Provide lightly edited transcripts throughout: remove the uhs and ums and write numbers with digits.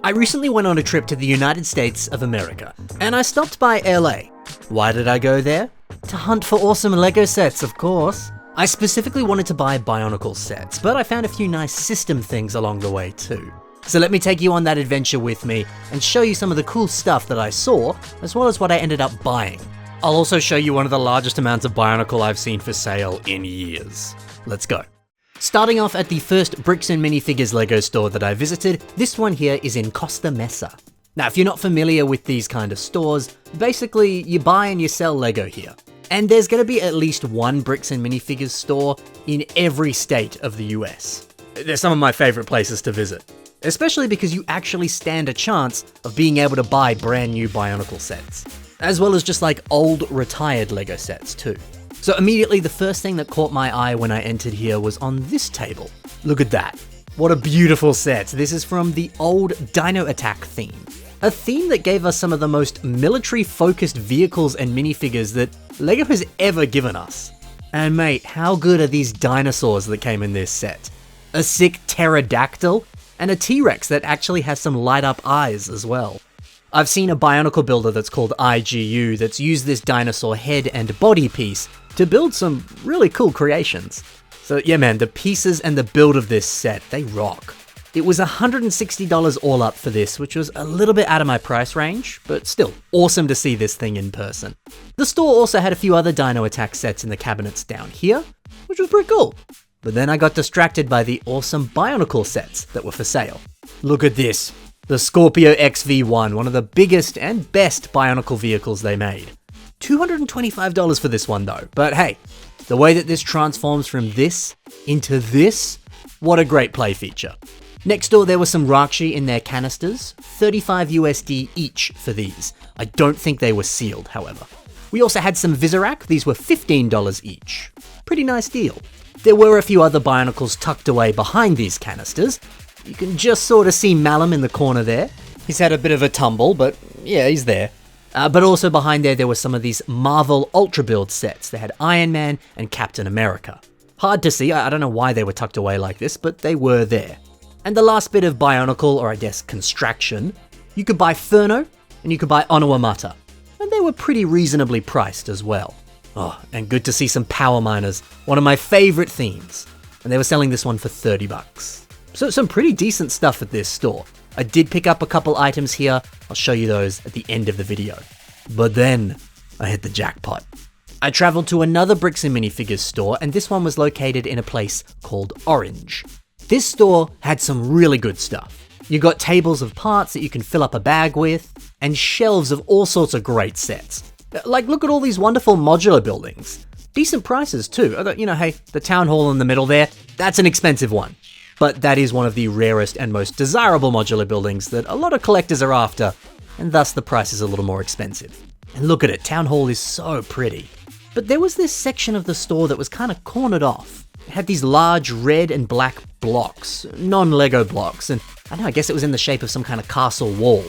I recently went on a trip to the United States of America, and I stopped by LA. Why did I go there? To hunt for awesome LEGO sets, of course. I specifically wanted to buy Bionicle sets, but I found a few nice system things along the way too. So let me take you on that adventure with me and show you some of the cool stuff that I saw, as well as what I ended up buying. I'll also show you one of the largest amounts of Bionicle I've seen for sale in years. Let's go. Starting off at the first Bricks and Minifigures LEGO store that I visited, this one here is in Costa Mesa. Now, if you're not familiar with these kind of stores, basically you buy and you sell LEGO here. And there's going to be at least one Bricks and Minifigures store in every state of the US. They're some of my favorite places to visit, especially because you actually stand a chance of being able to buy brand new Bionicle sets, as well as just like old retired LEGO sets too. So immediately the first thing that caught my eye when I entered here was on this table. Look at that. What a beautiful set. This is from the old Dino Attack theme. A theme that gave us some of the most military-focused vehicles and minifigures that LEGO has ever given us. And mate, how good are these dinosaurs that came in this set? A sick pterodactyl, and a T-Rex that actually has some light-up eyes as well. I've seen a Bionicle builder that's called IGU that's used this dinosaur head and body piece to build some really cool creations. So yeah man, the pieces and the build of this set, they rock. It was $160 all up for this, which was a little bit out of my price range, but still, awesome to see this thing in person. The store also had a few other Dino Attack sets in the cabinets down here, which was pretty cool. But then I got distracted by the awesome Bionicle sets that were for sale. Look at this. The Scorpio XV1, one of the biggest and best Bionicle vehicles they made. $225 for this one though, but hey, the way that this transforms from this into this, what a great play feature. Next door there was some Rakshi in their canisters, 35 USD each for these. I don't think they were sealed, however. We also had some Visorak, these were $15 each. Pretty nice deal. There were a few other Bionicles tucked away behind these canisters. You can just sort of see Malum in the corner there. He's had a bit of a tumble, but yeah, he's there. But also behind there were some of these Marvel Ultra Build sets. They had Iron Man and Captain America. Hard to see, I don't know why they were tucked away like this, but they were there. And the last bit of Bionicle, or I guess Construction, you could buy Furno, and you could buy Onuamata. And they were pretty reasonably priced as well. Oh, and good to see some Power Miners, one of my favorite themes. And they were selling this one for $30. So some pretty decent stuff at this store. I did pick up a couple items here, I'll show you those at the end of the video. But then, I hit the jackpot. I traveled to another Bricks and Minifigures store, and this one was located in a place called Orange. This store had some really good stuff. You got tables of parts that you can fill up a bag with, and shelves of all sorts of great sets. Like, look at all these wonderful modular buildings. Decent prices too. You know, hey, the town hall in the middle there, that's an expensive one. But that is one of the rarest and most desirable modular buildings that a lot of collectors are after, and thus the price is a little more expensive. And look at it, Town Hall is so pretty. But there was this section of the store that was kind of cornered off. It had these large red and black blocks, non-Lego blocks, and I guess it was in the shape of some kind of castle wall.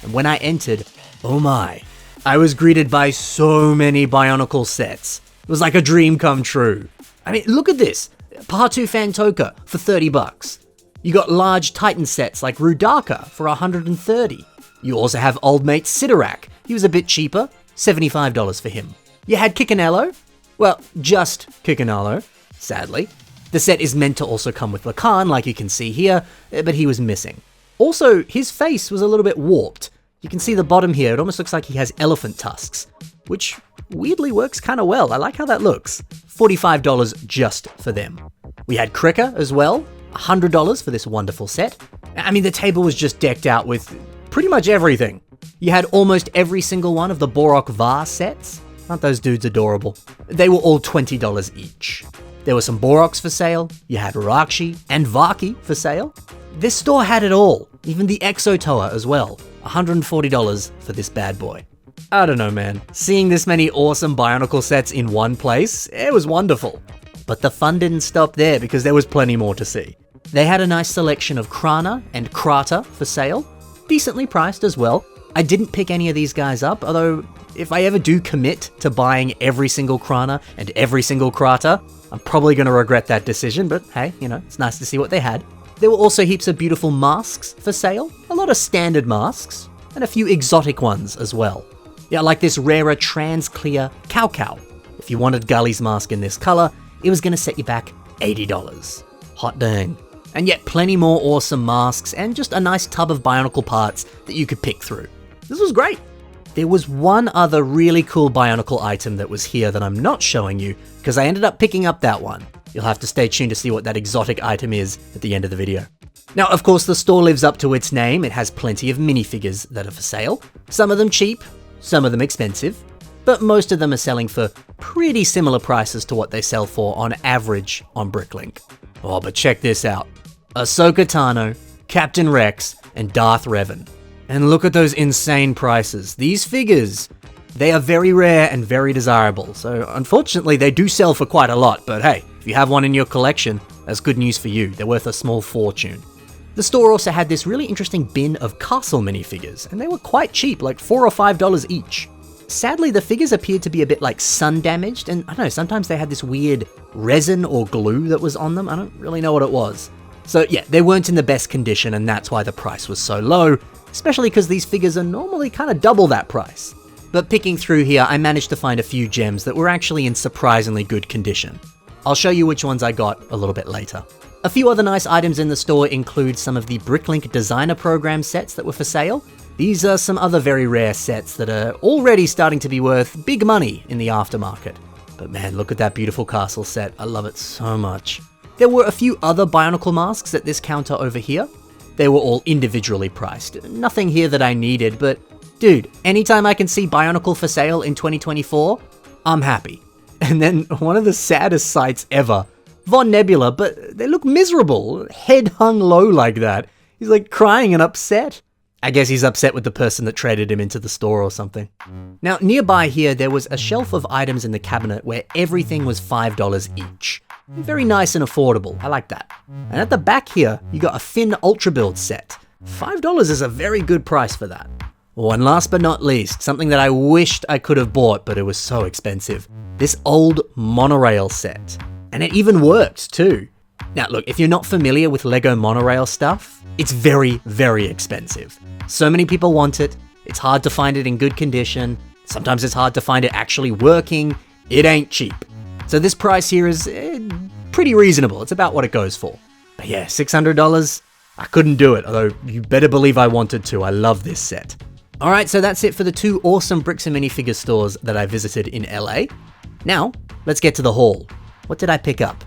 And when I entered, oh my, I was greeted by so many Bionicle sets. It was like a dream come true. I mean, look at this. Part 2 Fantoka for $30. You got large Titan sets like Rudaka for $130. You also have old mate Sidorak. He was a bit cheaper, $75 for him. You had Kikanello. Well, just Kikanello, sadly. The set is meant to also come with Lacan, like you can see here, but he was missing. Also, his face was a little bit warped. You can see the bottom here, it almost looks like he has elephant tusks, which weirdly works kind of well. I like how that looks. $45 just for them. We had Krika as well, $100 for this wonderful set. I mean, the table was just decked out with pretty much everything. You had almost every single one of the Borok Var sets. Aren't those dudes adorable? They were all $20 each. There were some Boroks for sale, you had Rakshi and Vaki for sale. This store had it all, even the Exotoa as well, $140 for this bad boy. I don't know man, seeing this many awesome Bionicle sets in one place, it was wonderful. But the fun didn't stop there because there was plenty more to see. They had a nice selection of Krana and Krata for sale, decently priced as well. I didn't pick any of these guys up, although if I ever do commit to buying every single Krana and every single Krata, I'm probably going to regret that decision, but hey, you know, it's nice to see what they had. There were also heaps of beautiful masks for sale, a lot of standard masks, and a few exotic ones as well. Yeah, like this rarer trans clear cow cow. If you wanted Gully's mask in this color, it was gonna set you back $80. Hot dang. And yet plenty more awesome masks and just a nice tub of Bionicle parts that you could pick through. This was great. There was one other really cool Bionicle item that was here that I'm not showing you because I ended up picking up that one. You'll have to stay tuned to see what that exotic item is at the end of the video. Now, of course, the store lives up to its name. It has plenty of minifigures that are for sale. Some of them cheap, some of them expensive, but most of them are selling for pretty similar prices to what they sell for on average on Bricklink. Oh, but check this out. Ahsoka Tano, Captain Rex, and Darth Revan. And look at those insane prices. These figures, they are very rare and very desirable, so unfortunately they do sell for quite a lot, but hey, if you have one in your collection, that's good news for you. They're worth a small fortune. The store also had this really interesting bin of castle minifigures, and they were quite cheap, like $4 or $5 each. Sadly, the figures appeared to be a bit like sun damaged, and I don't know, sometimes they had this weird resin or glue that was on them. I don't really know what it was. So yeah, they weren't in the best condition, and that's why the price was so low, especially because these figures are normally kind of double that price. But picking through here, I managed to find a few gems that were actually in surprisingly good condition. I'll show you which ones I got a little bit later. A few other nice items in the store include some of the Bricklink Designer Program sets that were for sale. These are some other very rare sets that are already starting to be worth big money in the aftermarket. But man, look at that beautiful castle set. I love it so much. There were a few other Bionicle masks at this counter over here. They were all individually priced. Nothing here that I needed, but dude, anytime I can see Bionicle for sale in 2024, I'm happy. And then one of the saddest sights ever, Von Nebula, but they look miserable, head hung low like that. He's like crying and upset. I guess he's upset with the person that traded him into the store or something. Now, nearby here, there was a shelf of items in the cabinet where everything was $5 each. Very nice and affordable, I like that. And at the back here, you got a Finn Ultra Build set. $5 is a very good price for that. Oh, and last but not least, something that I wished I could have bought, but it was so expensive. This old monorail set. And it even worked too. Now look, if you're not familiar with Lego monorail stuff, it's very, very expensive. So many people want it, it's hard to find it in good condition, sometimes it's hard to find it actually working, it ain't cheap. So this price here is pretty reasonable, it's about what it goes for. But yeah, $600, I couldn't do it, although you better believe I wanted to, I love this set. Alright, so that's it for the two awesome Bricks and Minifigure stores that I visited in LA. Now, let's get to the haul. What did I pick up?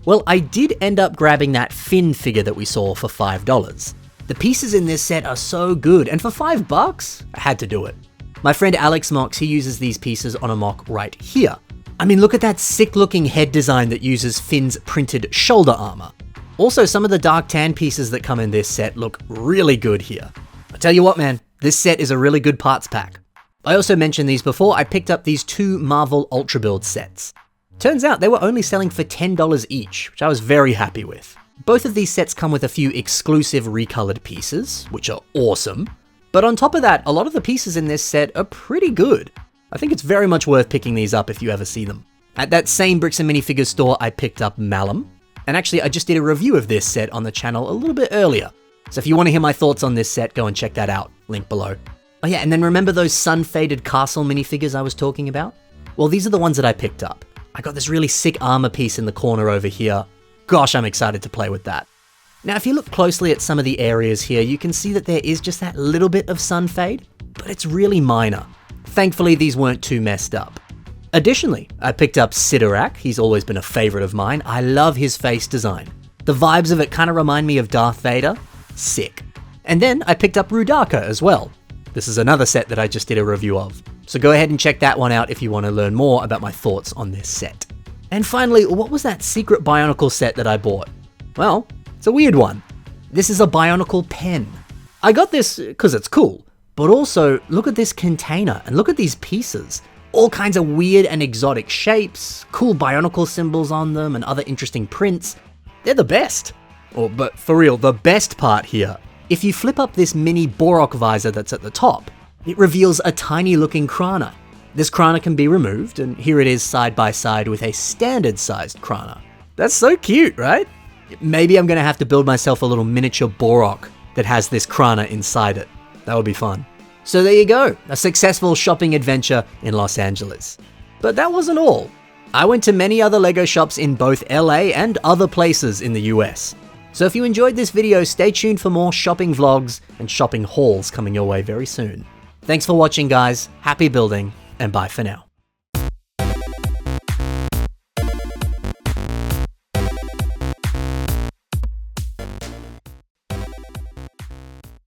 Well, I did end up grabbing that Finn figure that we saw for $5. The pieces in this set are so good, and for $5, I had to do it. My friend Alex Mox, he uses these pieces on a mock right here. I mean, look at that sick looking head design that uses Finn's printed shoulder armor. Also, some of the dark tan pieces that come in this set look really good here. I tell you what, man, this set is a really good parts pack. I also mentioned these before, I picked up these two Marvel Ultra Build sets. Turns out they were only selling for $10 each, which I was very happy with. Both of these sets come with a few exclusive recolored pieces, which are awesome. But on top of that, a lot of the pieces in this set are pretty good. I think it's very much worth picking these up if you ever see them. At that same Bricks and Minifigures store, I picked up Malum. And actually, I just did a review of this set on the channel a little bit earlier. So if you want to hear my thoughts on this set, go and check that out. Link below. Oh yeah, and then remember those sun-faded castle minifigures I was talking about? Well, these are the ones that I picked up. I got this really sick armor piece in the corner over here. Gosh, I'm excited to play with that. Now, if you look closely at some of the areas here, you can see that there is just that little bit of sun fade, but it's really minor. Thankfully, these weren't too messed up. Additionally, I picked up Sidorak. He's always been a favorite of mine. I love his face design. The vibes of it kind of remind me of Darth Vader. Sick. And then I picked up Rudaka as well. This is another set that I just did a review of. So go ahead and check that one out if you want to learn more about my thoughts on this set. And finally, what was that secret Bionicle set that I bought? Well, it's a weird one. This is a Bionicle pen. I got this because it's cool, but also look at this container and look at these pieces. All kinds of weird and exotic shapes, cool Bionicle symbols on them and other interesting prints. They're the best. But for real, the best part here. If you flip up this mini Borok visor that's at the top, it reveals a tiny looking Krana. This Krana can be removed, and here it is side by side with a standard sized Krana. That's so cute, right? Maybe I'm gonna have to build myself a little miniature Borok that has this Krana inside it. That would be fun. So there you go, a successful shopping adventure in Los Angeles. But that wasn't all. I went to many other LEGO shops in both LA and other places in the US. So if you enjoyed this video, stay tuned for more shopping vlogs and shopping hauls coming your way very soon. Thanks for watching, guys, happy building, and bye for now.